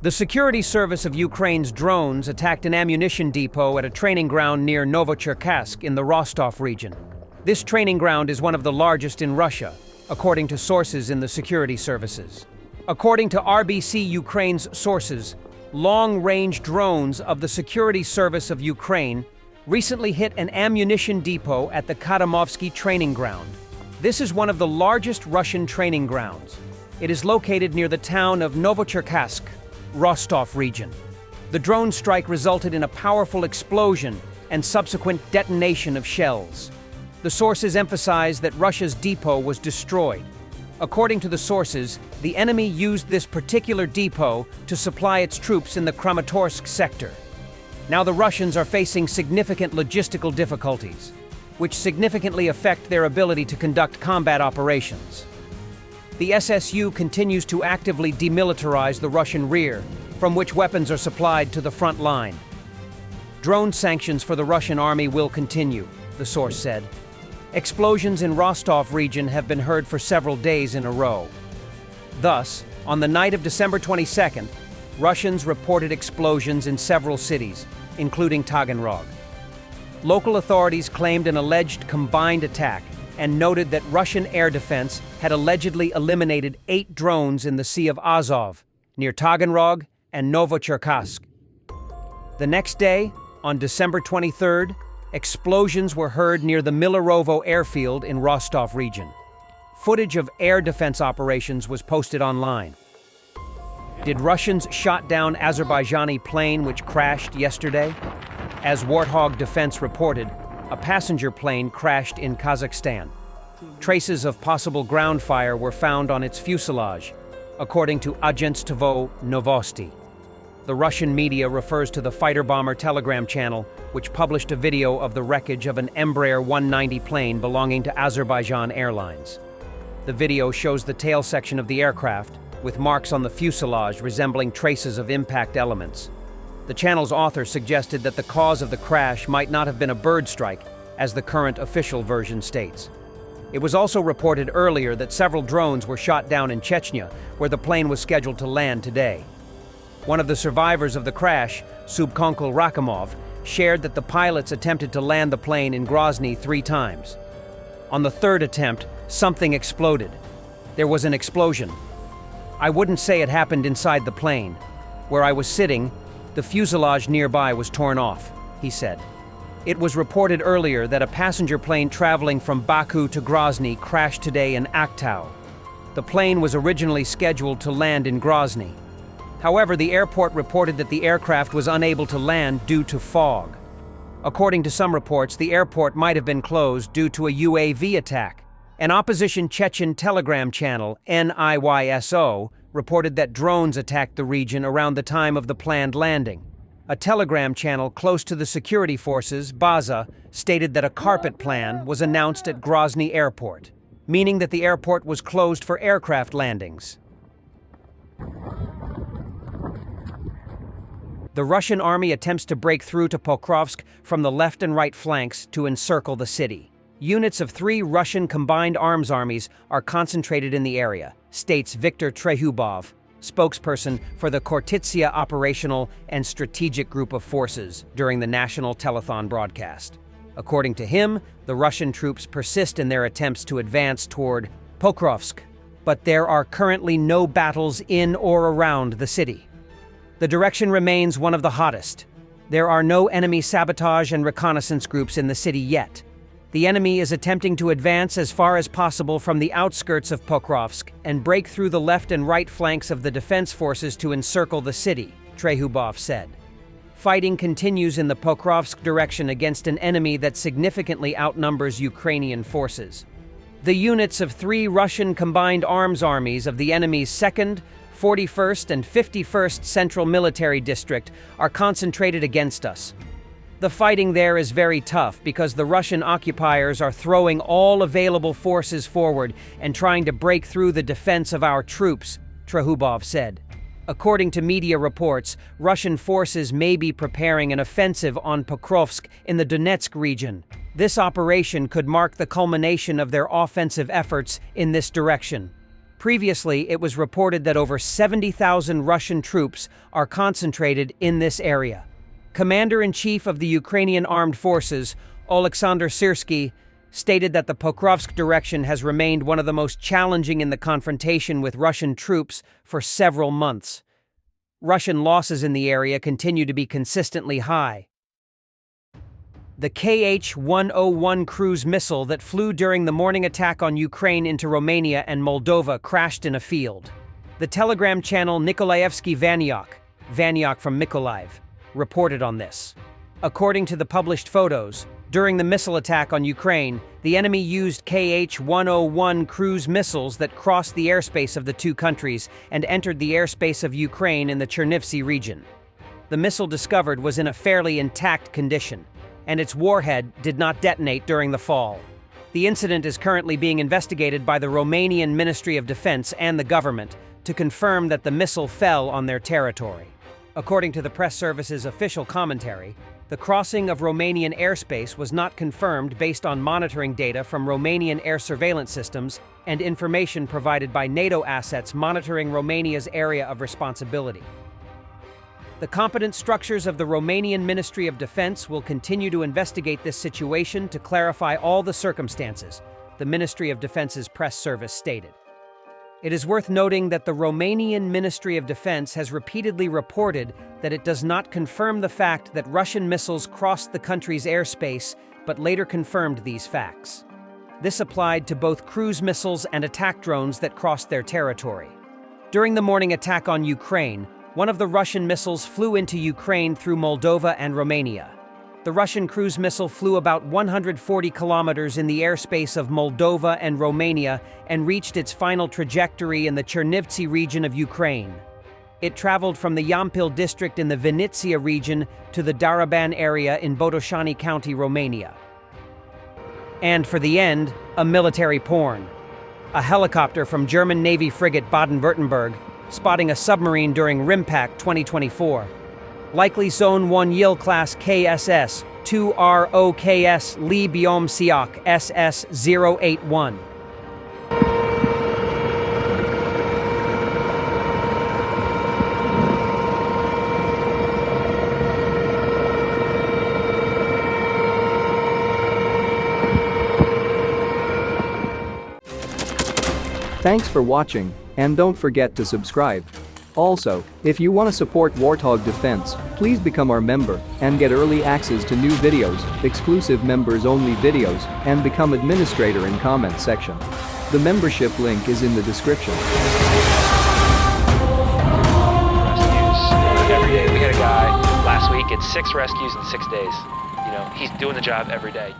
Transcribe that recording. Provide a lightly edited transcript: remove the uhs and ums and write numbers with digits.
The security service of Ukraine's drones attacked an ammunition depot at a training ground near Novocherkassk in the Rostov region. This training ground is one of the largest in Russia, according to sources in the security services. According to RBC Ukraine's sources, long-range drones of the Security Service of Ukraine recently hit an ammunition depot at the Kadamovsky training ground. This is one of the largest Russian training grounds. It is located near the town of Novocherkassk, Rostov region. The drone strike resulted in a powerful explosion and subsequent detonation of shells. The sources emphasize that Russia's depot was destroyed. According to the sources, the enemy used this particular depot to supply its troops in the Kramatorsk sector. Now the Russians are facing significant logistical difficulties, which significantly affect their ability to conduct combat operations. The SSU continues to actively demilitarize the Russian rear, from which weapons are supplied to the front line. Drone sanctions for the Russian army will continue, the source said. Explosions in Rostov region have been heard for several days in a row. Thus, on the night of December 22nd, Russians reported explosions in several cities, including Taganrog. Local authorities claimed an alleged combined attack and noted that Russian air defense had allegedly eliminated 8 drones in the Sea of Azov, near Taganrog and Novocherkassk. The next day, on December 23rd, explosions were heard near the Milarovo airfield in Rostov region. Footage of air defense operations was posted online. Did Russians shot down Azerbaijani plane which crashed yesterday? As Warthog Defense reported, a passenger plane crashed in Kazakhstan. Traces of possible ground fire were found on its fuselage, according to Agentstvo Novosti. The Russian media refers to the fighter-bomber Telegram channel, which published a video of the wreckage of an Embraer 190 plane belonging to Azerbaijan Airlines. The video shows the tail section of the aircraft, with marks on the fuselage resembling traces of impact elements. The channel's author suggested that the cause of the crash might not have been a bird strike, as the current official version states. It was also reported earlier that several drones were shot down in Chechnya, where the plane was scheduled to land today. One of the survivors of the crash, Subkonkul Rakimov, shared that the pilots attempted to land the plane in Grozny 3 times. On the 3rd attempt, something exploded. There was an explosion. I wouldn't say it happened inside the plane. Where I was sitting, the fuselage nearby was torn off, he said. It was reported earlier that a passenger plane traveling from Baku to Grozny crashed today in Aktau. The plane was originally scheduled to land in Grozny. However, the airport reported that the aircraft was unable to land due to fog. According to some reports, the airport might have been closed due to a UAV attack. An opposition Chechen Telegram channel, NIYSO, reported that drones attacked the region around the time of the planned landing. A Telegram channel close to the security forces, Baza, stated that a carpet plan was announced at Grozny Airport, meaning that the airport was closed for aircraft landings. The Russian army attempts to break through to Pokrovsk from the left and right flanks to encircle the city. Units of 3 Russian combined arms armies are concentrated in the area, states Viktor Trehubov, spokesperson for the Khortytsia Operational and Strategic Group of Forces during the national telethon broadcast. According to him, the Russian troops persist in their attempts to advance toward Pokrovsk, but there are currently no battles in or around the city. The direction remains one of the hottest. There are no enemy sabotage and reconnaissance groups in the city yet. The enemy is attempting to advance as far as possible from the outskirts of Pokrovsk and break through the left and right flanks of the defense forces to encircle the city, Trehubov said. Fighting continues in the Pokrovsk direction against an enemy that significantly outnumbers Ukrainian forces. The units of 3 Russian combined arms armies of the enemy's 2nd, 41st, and 51st Central Military District are concentrated against us. The fighting there is very tough because the Russian occupiers are throwing all available forces forward and trying to break through the defense of our troops, Trehubov said. According to media reports, Russian forces may be preparing an offensive on Pokrovsk in the Donetsk region. This operation could mark the culmination of their offensive efforts in this direction. Previously, it was reported that over 70,000 Russian troops are concentrated in this area. Commander-in-Chief of the Ukrainian Armed Forces, Oleksandr Syrsky, stated that the Pokrovsk direction has remained one of the most challenging in the confrontation with Russian troops for several months. Russian losses in the area continue to be consistently high. The Kh-101 cruise missile that flew during the morning attack on Ukraine into Romania and Moldova crashed in a field. The Telegram channel Nikolaevsky Vanyok from Mykolaiv, reported on this. According to the published photos, during the missile attack on Ukraine, the enemy used Kh-101 cruise missiles that crossed the airspace of the two countries and entered the airspace of Ukraine in the Chernivtsi region. The missile discovered was in a fairly intact condition, and its warhead did not detonate during the fall. The incident is currently being investigated by the Romanian Ministry of Defense and the government to confirm that the missile fell on their territory. According to the press service's official commentary, the crossing of Romanian airspace was not confirmed based on monitoring data from Romanian air surveillance systems and information provided by NATO assets monitoring Romania's area of responsibility. The competent structures of the Romanian Ministry of Defense will continue to investigate this situation to clarify all the circumstances, the Ministry of Defense's press service stated. It is worth noting that the Romanian Ministry of Defense has repeatedly reported that it does not confirm the fact that Russian missiles crossed the country's airspace, but later confirmed these facts. This applied to both cruise missiles and attack drones that crossed their territory. During the morning attack on Ukraine, one of the Russian missiles flew into Ukraine through Moldova and Romania. The Russian cruise missile flew about 140 kilometers in the airspace of Moldova and Romania and reached its final trajectory in the Chernivtsi region of Ukraine. It traveled from the Yampil district in the Vinnytsia region to the Daraban area in Botoșani County, Romania. And for the end, a military porn. A helicopter from German Navy frigate Baden-Württemberg spotting a submarine during RIMPAC 2024. Likely Zone 1 Yil-class KSS 2ROKS Lee Biom Siok SS 081. Thanks for watching, and don't forget to subscribe. Also, if you want to support Warthog Defense, please become our member and get early access to new videos, exclusive members-only videos, and become administrator in comment section. The membership link is in the description. Rescues every day. We had a guy last week at 6 rescues in 6 days. You know, he's doing the job every day.